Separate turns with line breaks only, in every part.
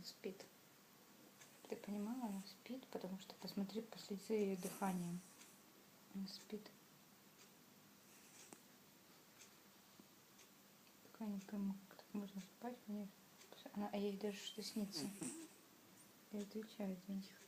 она спит. Ты понимала, она спит, потому что посмотри, последи за ее дыханием. Она спит. Такая не пойму, как так можно спать, конечно. А ей даже что снится. И отвечает за них.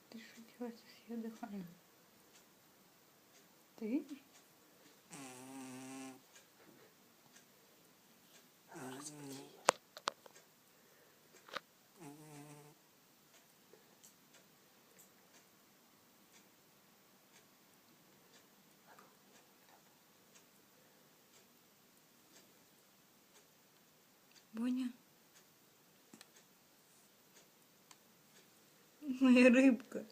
Ты что делаешь с ее дыханием? Ты видишь? Боня? Моя рыбка.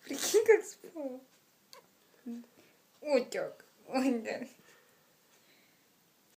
Прикинь, как спала. Утек. Ой, да.